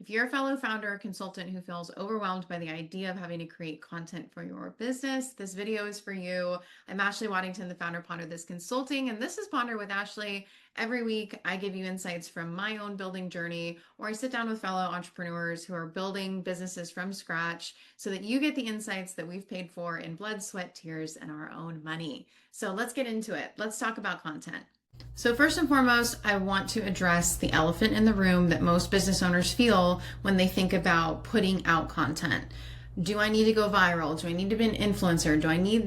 If you're a fellow founder or consultant who feels overwhelmed by the idea of having to create content for your business, this video is for you. I'm Ashley Waddington, the founder of Ponder This Consulting, and this is Ponder with Ashley. Every week, I give you insights from my own building journey, or I sit down with fellow entrepreneurs who are building businesses from scratch so that you get the insights that we've paid for in blood, sweat, tears, and our own money. So let's get into it. Let's talk about content. So first and foremost, I want to address the elephant in the room that most business owners feel when they think about putting out content. Do I need to go viral? Do I need to be an influencer?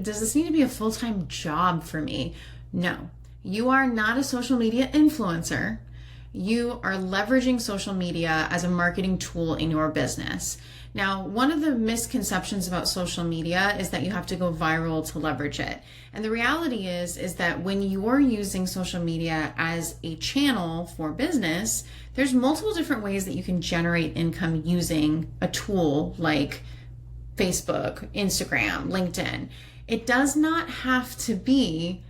Does this need to be a full-time job for me? No, you are not a social media influencer. You are leveraging social media as a marketing tool in your business. Now, one of the misconceptions about social media is that you have to go viral to leverage it. And the reality is that when you're using social media as a channel for business, there's multiple different ways that you can generate income using a tool like Facebook, Instagram, LinkedIn. It does not have to be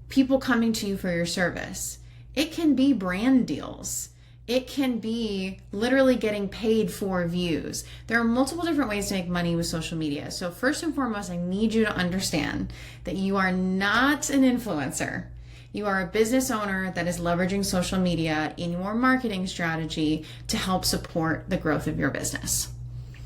people coming to you for your service. It can be brand deals. It can be literally getting paid for views. There are multiple different ways to make money with social media. So first and foremost, I need you to understand that you are not an influencer. You are a business owner that is leveraging social media in your marketing strategy to help support the growth of your business.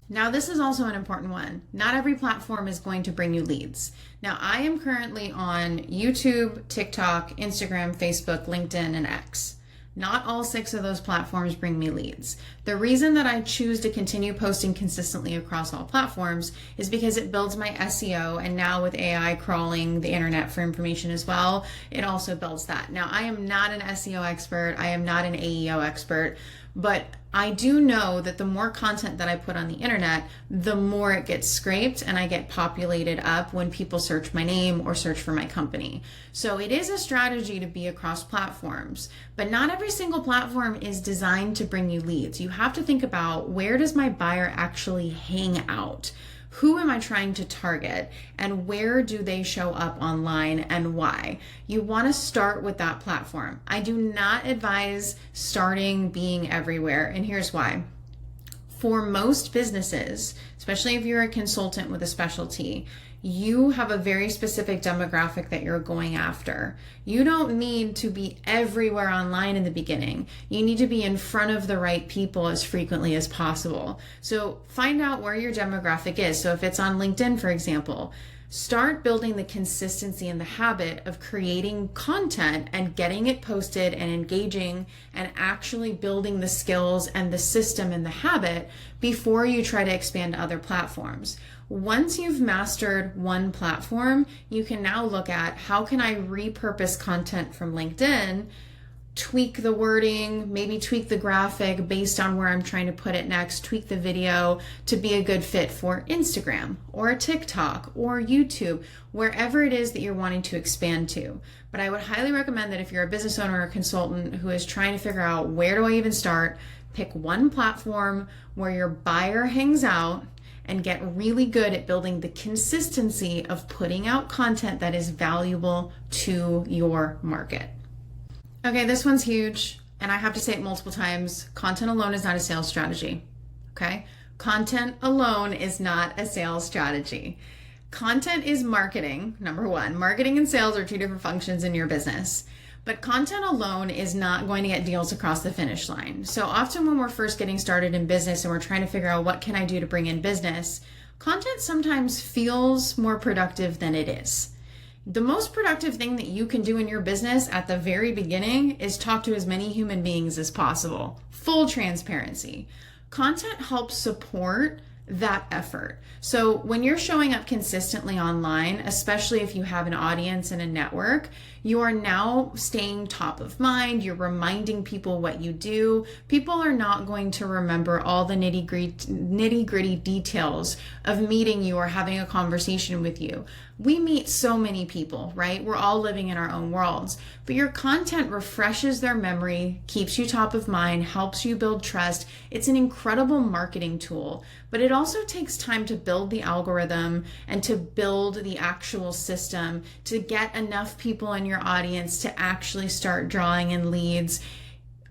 Now, this is also an important one. Not every platform is going to bring you leads. Now, I am currently on YouTube, TikTok, Instagram, Facebook, LinkedIn, and X. Not all 6 of those platforms bring me leads. The reason that I choose to continue posting consistently across all platforms is because it builds my SEO, and now with AI crawling the internet for information as well, it also builds that. Now, I am not an SEO expert. I am not an AEO expert, but I do know that the more content that I put on the internet, the more it gets scraped and I get populated up when people search my name or search for my company. So it is a strategy to be across platforms, but not every single platform is designed to bring you leads. You have to think about, where does my buyer actually hang out? Who am I trying to target, and where do they show up online and why? You want to start with that platform. I do not advise starting being everywhere, and here's why. For most businesses, especially if you're a consultant with a specialty, you have a very specific demographic that you're going after. You don't need to be everywhere online in the beginning. You need to be in front of the right people as frequently as possible. So find out where your demographic is. So if it's on LinkedIn, for example, start building the consistency and the habit of creating content and getting it posted and engaging and actually building the skills and the system and the habit before you try to expand to other platforms. Once you've mastered one platform, you can now look at, how can I repurpose content from LinkedIn, tweak the wording, maybe tweak the graphic based on where I'm trying to put it next, tweak the video to be a good fit for Instagram or TikTok or YouTube, wherever it is that you're wanting to expand to. But I would highly recommend that if you're a business owner or a consultant who is trying to figure out, where do I even start, pick one platform where your buyer hangs out and get really good at building the consistency of putting out content that is valuable to your market. Okay, this one's huge, and I have to say it multiple times. Content alone is not a sales strategy, okay? Content alone is not a sales strategy. Content is marketing, number one. Marketing and sales are 2 different functions in your business. But content alone is not going to get deals across the finish line. So often when we're first getting started in business and we're trying to figure out, what can I do to bring in business, content sometimes feels more productive than it is. The most productive thing that you can do in your business at the very beginning is talk to as many human beings as possible. Full transparency. Content helps support that effort. So when you're showing up consistently online, especially if you have an audience and a network, you are now staying top of mind. You're reminding people what you do. People are not going to remember all the nitty-gritty details of meeting you or having a conversation with you. We meet so many people, right? We're all living in our own worlds, but your content refreshes their memory, keeps you top of mind, helps you build trust. It's an incredible marketing tool, but it also takes time to build the algorithm and to build the actual system to get enough people in your audience to actually start drawing in leads.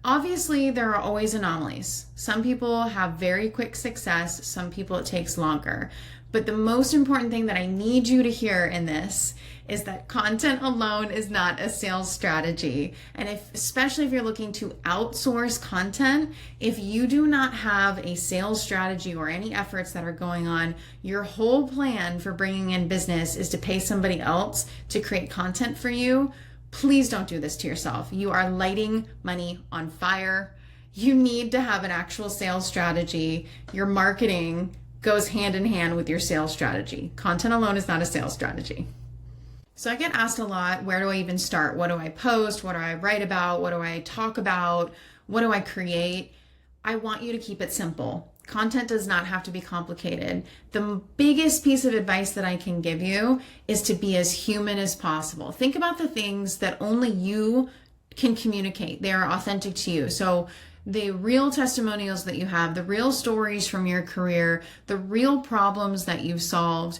Obviously, there are always anomalies. Some people have very quick success, some people it takes longer. But the most important thing that I need you to hear in this is that content alone is not a sales strategy. And especially if you're looking to outsource content, if you do not have a sales strategy or any efforts that are going on, your whole plan for bringing in business is to pay somebody else to create content for you. Please don't do this to yourself. You are lighting money on fire. You need to have an actual sales strategy. Your marketing goes hand in hand with your sales strategy. Content alone is not a sales strategy. So I get asked a lot, where do I even start? What do I post? What do I write about? What do I talk about? What do I create? I want you to keep it simple. Content does not have to be complicated. The biggest piece of advice that I can give you is to be as human as possible. Think about the things that only you can communicate. They are authentic to you. So the real testimonials that you have, the real stories from your career, the real problems that you've solved.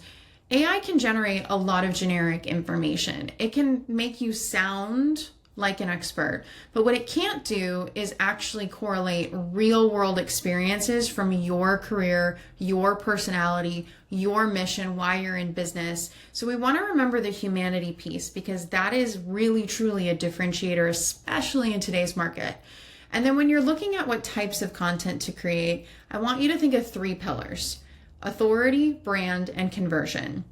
AI can generate a lot of generic information. It can make you sound like an expert, but what it can't do is actually correlate real world experiences from your career, your personality, your mission, why you're in business. So we want to remember the humanity piece, because that is really truly a differentiator, especially in today's market. And then when you're looking at what types of content to create, I want you to think of 3 pillars: authority, brand, and conversion.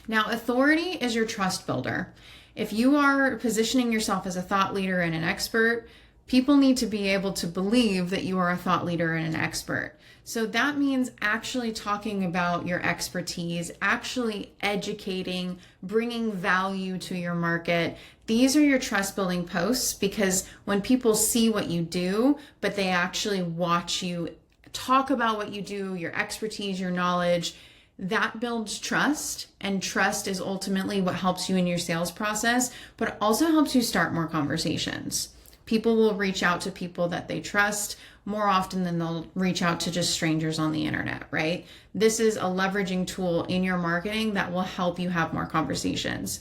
Now, authority is your trust builder. If you are positioning yourself as a thought leader and an expert, people need to be able to believe that you are a thought leader and an expert. So that means actually talking about your expertise, actually educating, bringing value to your market. These are your trust building posts, because when people see what you do, but they actually watch you talk about what you do, your expertise, your knowledge, that builds trust, and trust is ultimately what helps you in your sales process, but also helps you start more conversations. People will reach out to people that they trust more often than they'll reach out to just strangers on the internet, right? This is a leveraging tool in your marketing that will help you have more conversations.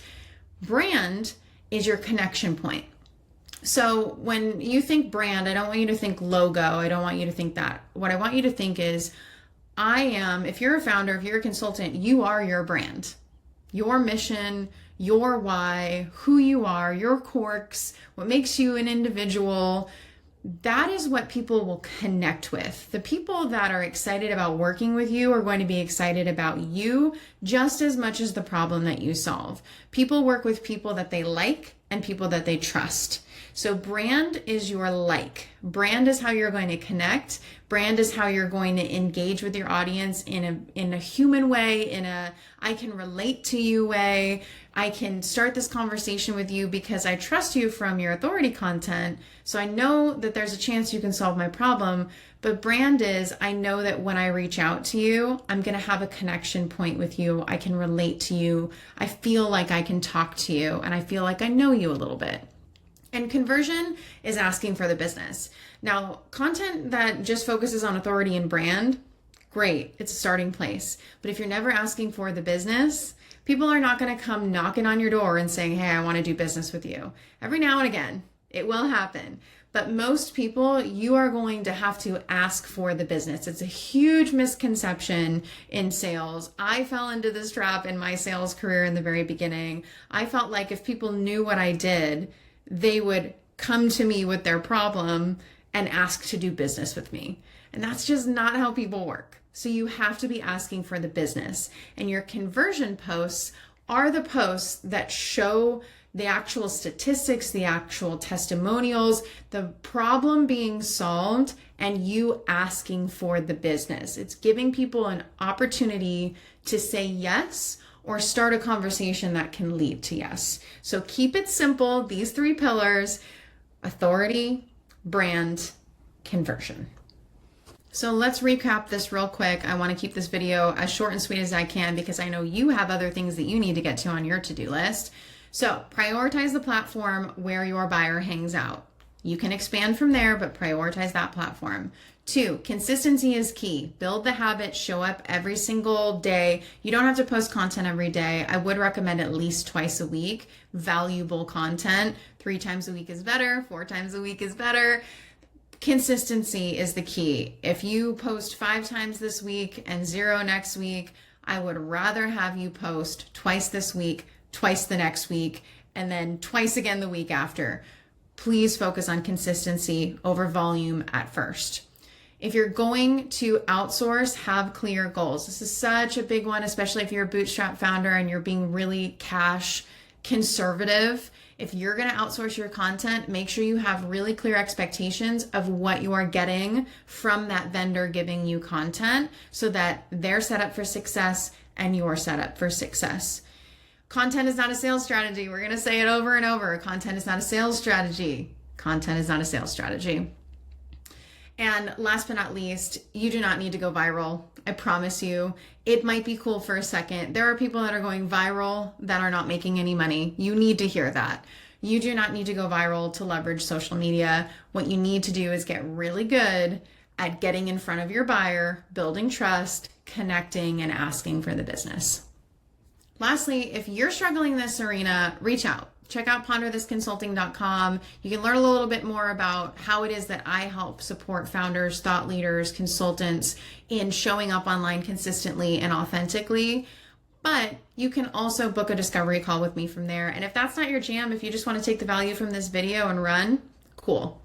Brand is your connection point. So when you think brand, I don't want you to think logo. I don't want you to think that. What I want you to think is, if you're a founder, if you're a consultant, you are your brand, your mission, your why, who you are, your quirks, what makes you an individual. That is what people will connect with. The people that are excited about working with you are going to be excited about you just as much as the problem that you solve. People work with people that they like and people that they trust. So brand is your like. Brand is how you're going to connect. Brand is how you're going to engage with your audience in a human way, in a I can relate to you way. I can start this conversation with you because I trust you from your authority content. So I know that there's a chance you can solve my problem. But brand is, I know that when I reach out to you, I'm going to have a connection point with you. I can relate to you. I feel like I can talk to you, and I feel like I know you a little bit. And conversion is asking for the business. Now, content that just focuses on authority and brand, great, it's a starting place. But if you're never asking for the business, people are not going to come knocking on your door and saying, hey, I want to do business with you. Every now and again, it will happen. But most people, you are going to have to ask for the business. It's a huge misconception in sales. I fell into this trap in my sales career in the very beginning. I felt like if people knew what I did, they would come to me with their problem and ask to do business with me. And that's just not how people work. So you have to be asking for the business. And your conversion posts are the posts that show the actual statistics, the actual testimonials, the problem being solved, and you asking for the business. It's giving people an opportunity to say yes or start a conversation that can lead to yes. So keep it simple. These 3 pillars: authority, brand, conversion. So let's recap this real quick. I want to keep this video as short and sweet as I can because I know you have other things that you need to get to on your to-do list. So prioritize the platform where your buyer hangs out. You can expand from there, but prioritize that platform. 2, consistency is key. Build the habit, show up every single day. You don't have to post content every day. I would recommend at least twice a week, valuable content. 3 times a week is better, 4 times a week is better. Consistency is the key. If you post 5 times this week and 0 next week, I would rather have you post twice this week, twice the next week, and then twice again the week after. Please focus on consistency over volume at first. If you're going to outsource, have clear goals. This is such a big one, especially if you're a bootstrap founder and you're being really cash conservative. If you're going to outsource your content, make sure you have really clear expectations of what you are getting from that vendor giving you content so that they're set up for success and you're set up for success. Content is not a sales strategy. We're going to say it over and over. Content is not a sales strategy. Content is not a sales strategy. And last but not least, you do not need to go viral. I promise you. It might be cool for a second. There are people that are going viral that are not making any money. You need to hear that. You do not need to go viral to leverage social media. What you need to do is get really good at getting in front of your buyer, building trust, connecting, and asking for the business. Lastly, if you're struggling in this arena, reach out. Check out ponderthisconsulting.com. You can learn a little bit more about how it is that I help support founders, thought leaders, consultants in showing up online consistently and authentically. But you can also book a discovery call with me from there. And if that's not your jam, if you just want to take the value from this video and run, cool.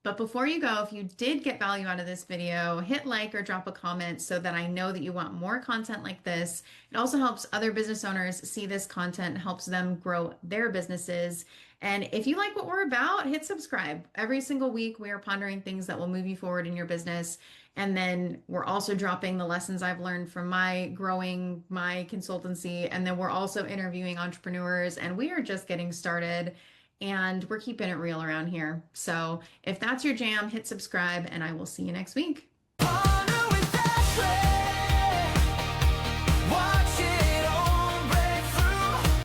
But before you go, if you did get value out of this video, hit like or drop a comment so that I know that you want more content like this. It also helps other business owners see this content, helps them grow their businesses. And if you like what we're about, hit subscribe. Every single week, we are pondering things that will move you forward in your business. And then we're also dropping the lessons I've learned from my growing my consultancy. And then we're also interviewing entrepreneurs, and we are just getting started. And we're keeping it real around here. So if that's your jam, hit subscribe, and I will see you next week.